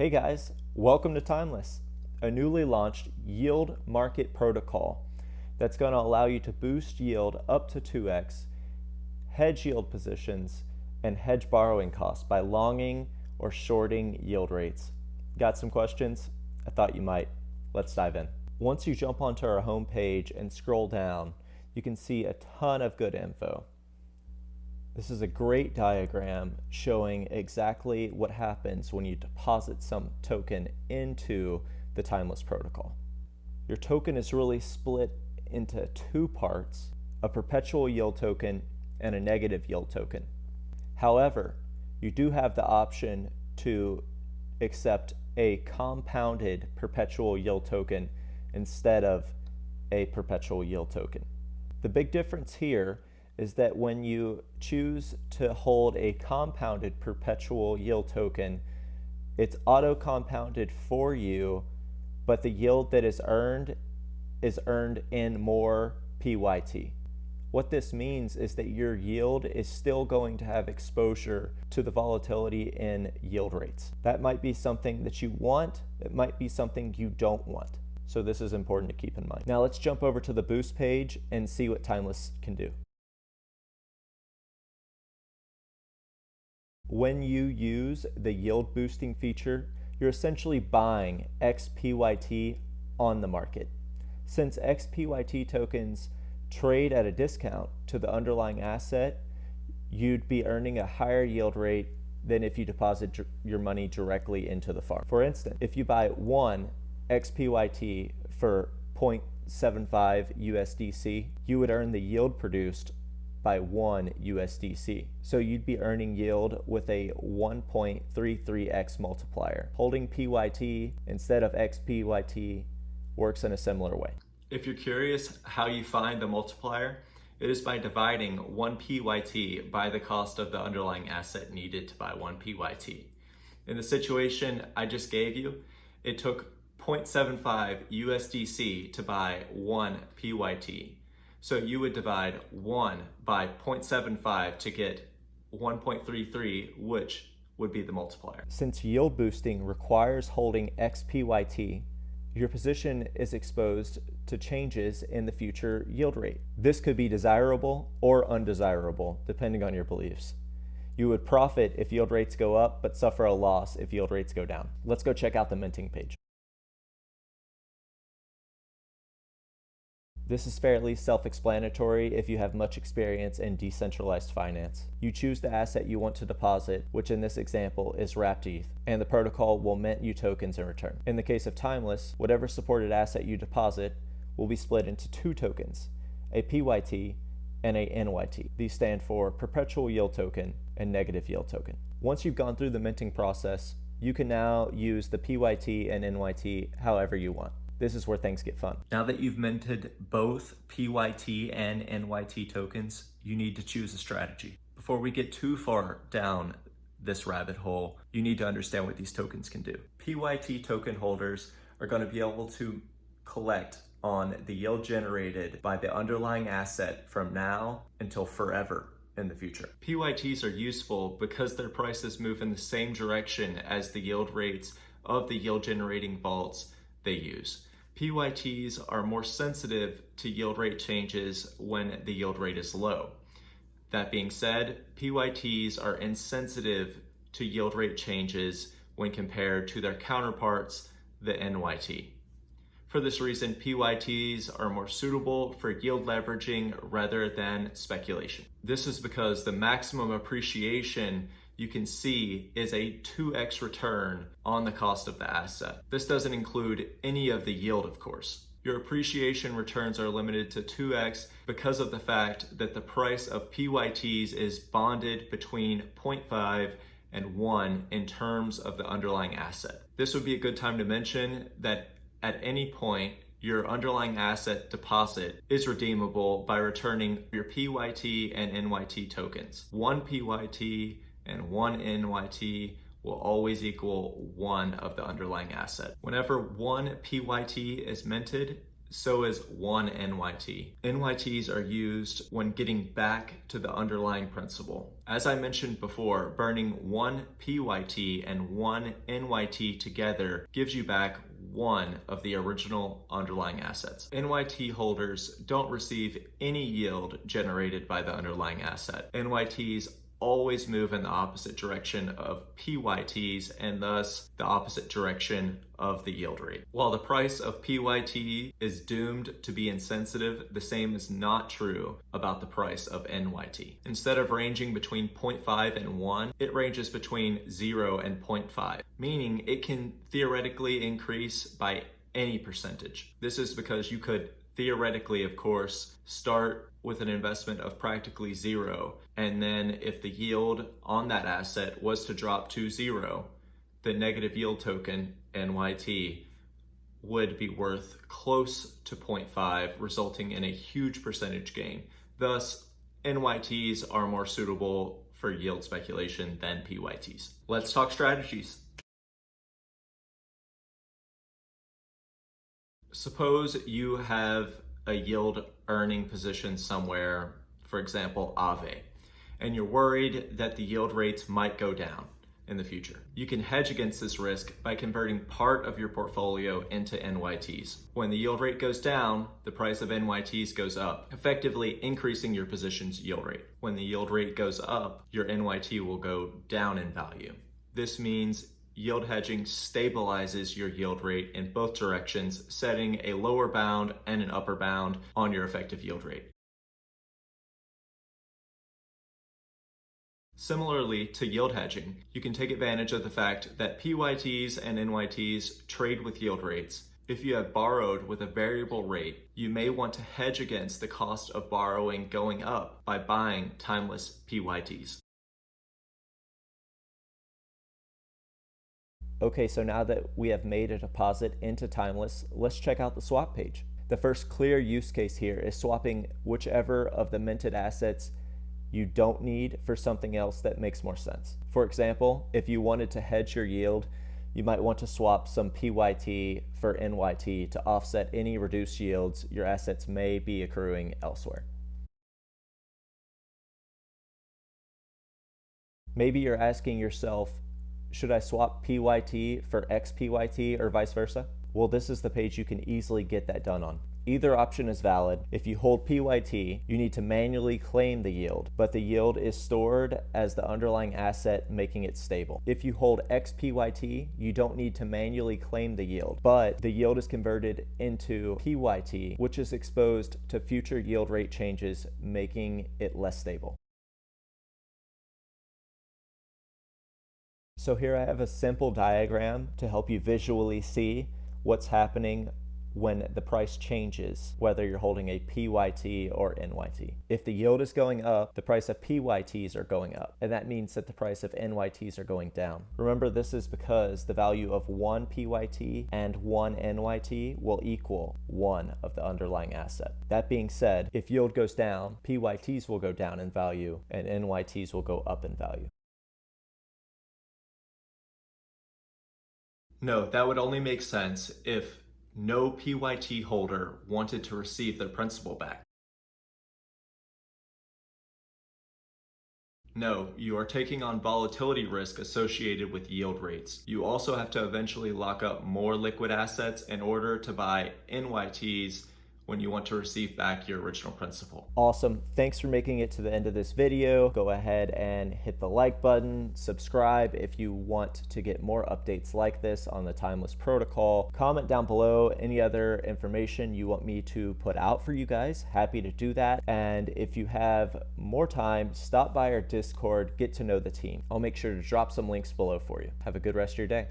Hey guys, welcome to Timeless, a newly launched yield market protocol that's going to allow you to boost yield up to 2x, hedge yield positions, and hedge borrowing costs by longing or shorting yield rates. Got some questions? I thought you might. Let's dive in. Once you jump onto our homepage and scroll down, you can see a ton of good info. This is a great diagram showing exactly what happens when you deposit some token into the Timeless protocol. Your token is really split into two parts, a perpetual yield token and a negative yield token. However, you do have the option to accept a compounded perpetual yield token instead of a perpetual yield token. The big difference here is that when you choose to hold a compounded perpetual yield token, it's auto-compounded for you, but the yield that is earned in more PYT. What this means is that your yield is still going to have exposure to the volatility in yield rates. That might be something that you want, it might be something you don't want. So this is important to keep in mind. Now let's jump over to the boost page and see what Timeless can do. When you use the yield boosting feature, you're essentially buying XPYT on the market. Since XPYT tokens trade at a discount to the underlying asset, you'd be earning a higher yield rate than if you deposit your money directly into the farm. For instance, if you buy one XPYT for 0.75 USDC, you would earn the yield produced by 1 USDC. So you'd be earning yield with a 1.33x multiplier. Holding PYT instead of XPYT works in a similar way. If you're curious how you find the multiplier, it is by dividing 1 PYT by the cost of the underlying asset needed to buy 1 PYT. In the situation I just gave you, it took 0.75 USDC to buy 1 PYT. So you would divide 1 by 0.75 to get 1.33, which would be the multiplier. Since yield boosting requires holding XPYT, your position is exposed to changes in the future yield rate. This could be desirable or undesirable, depending on your beliefs. You would profit if yield rates go up, but suffer a loss if yield rates go down. Let's go check out the minting page. This is fairly self-explanatory if you have much experience in decentralized finance. You choose the asset you want to deposit, which in this example is wrapped ETH, and the protocol will mint you tokens in return. In the case of Timeless, whatever supported asset you deposit will be split into two tokens, a PYT and a NYT. These stand for perpetual yield token and negative yield token. Once you've gone through the minting process, you can now use the PYT and NYT however you want. This is where things get fun. Now that you've minted both PYT and NYT tokens, you need to choose a strategy. Before we get too far down this rabbit hole, you need to understand what these tokens can do. PYT token holders are going to be able to collect on the yield generated by the underlying asset from now until forever in the future. PYTs are useful because their prices move in the same direction as the yield rates of the yield generating vaults they use. PYTs are more sensitive to yield rate changes when the yield rate is low. That being said, PYTs are insensitive to yield rate changes when compared to their counterparts, the NYT. For this reason, PYTs are more suitable for yield leveraging rather than speculation. This is because the maximum appreciation you can see is a 2x return on the cost of the asset. This doesn't include any of the yield, of course. Your appreciation returns are limited to 2x because of the fact that the price of PYTs is bonded between 0.5 and 1 in terms of the underlying asset. This would be a good time to mention that at any point, your underlying asset deposit is redeemable by returning your PYT and NYT tokens. 1 PYT and 1 NYT will always equal 1 of the underlying asset. Whenever 1 PYT is minted, so is 1 NYT. NYTs are used when getting back to the underlying principal. As I mentioned before, burning 1 PYT and 1 NYT together gives you back one of the original underlying assets. NYT holders don't receive any yield generated by the underlying asset. NYTs always move in the opposite direction of PYTs and thus the opposite direction of the yield rate. While the price of PYT is doomed to be insensitive, the same is not true about the price of NYT. Instead of ranging between 0.5 and 1, it ranges between 0 and 0.5, meaning it can theoretically increase by any percentage. This is because you could theoretically, of course, start with an investment of practically 0, and then if the yield on that asset was to drop to 0, the negative yield token, NYT, would be worth close to 0.5, resulting in a huge percentage gain. Thus, NYTs are more suitable for yield speculation than PYTs. Let's talk strategies. Suppose you have a yield earning position somewhere, for example, AVE, and you're worried that the yield rates might go down in the future. You can hedge against this risk by converting part of your portfolio into NYTs. When the yield rate goes down, the price of NYTs goes up, effectively increasing your position's yield rate. When the yield rate goes up, your NYT will go down in value. This means yield hedging stabilizes your yield rate in both directions, setting a lower bound and an upper bound on your effective yield rate. Similarly to yield hedging, you can take advantage of the fact that PYTs and NYTs trade with yield rates. If you have borrowed with a variable rate, you may want to hedge against the cost of borrowing going up by buying timeless PYTs. Okay, so now that we have made a deposit into Timeless, let's check out the swap page. The first clear use case here is swapping whichever of the minted assets you don't need for something else that makes more sense. For example, if you wanted to hedge your yield, you might want to swap some PYT for NYT to offset any reduced yields your assets may be accruing elsewhere. Maybe you're asking yourself, should I swap PYT for XPYT or vice versa? Well, this is the page you can easily get that done on. Either option is valid. If you hold PYT, you need to manually claim the yield, but the yield is stored as the underlying asset, making it stable. If you hold XPYT, you don't need to manually claim the yield, but the yield is converted into PYT, which is exposed to future yield rate changes, making it less stable. So here I have a simple diagram to help you visually see what's happening when the price changes, whether you're holding a PYT or NYT. If the yield is going up, the price of PYTs are going up, and that means that the price of NYTs are going down. Remember, this is because the value of 1 PYT and 1 NYT will equal 1 of the underlying asset. That being said, if yield goes down, PYTs will go down in value and NYTs will go up in value. No, that would only make sense if no PYT holder wanted to receive their principal back. No, you are taking on volatility risk associated with yield rates. You also have to eventually lock up more liquid assets in order to buy NYTs when you want to receive back your original principal. Awesome. Thanks for making it to the end of this video. Go ahead and hit the like button, subscribe if you want to get more updates like this on the Timeless protocol. Comment down below any other information you want me to put out for you guys. Happy to do that. And if you have more time, stop by our Discord, get to know the team. I'll make sure to drop some links below for you. Have a good rest of your day.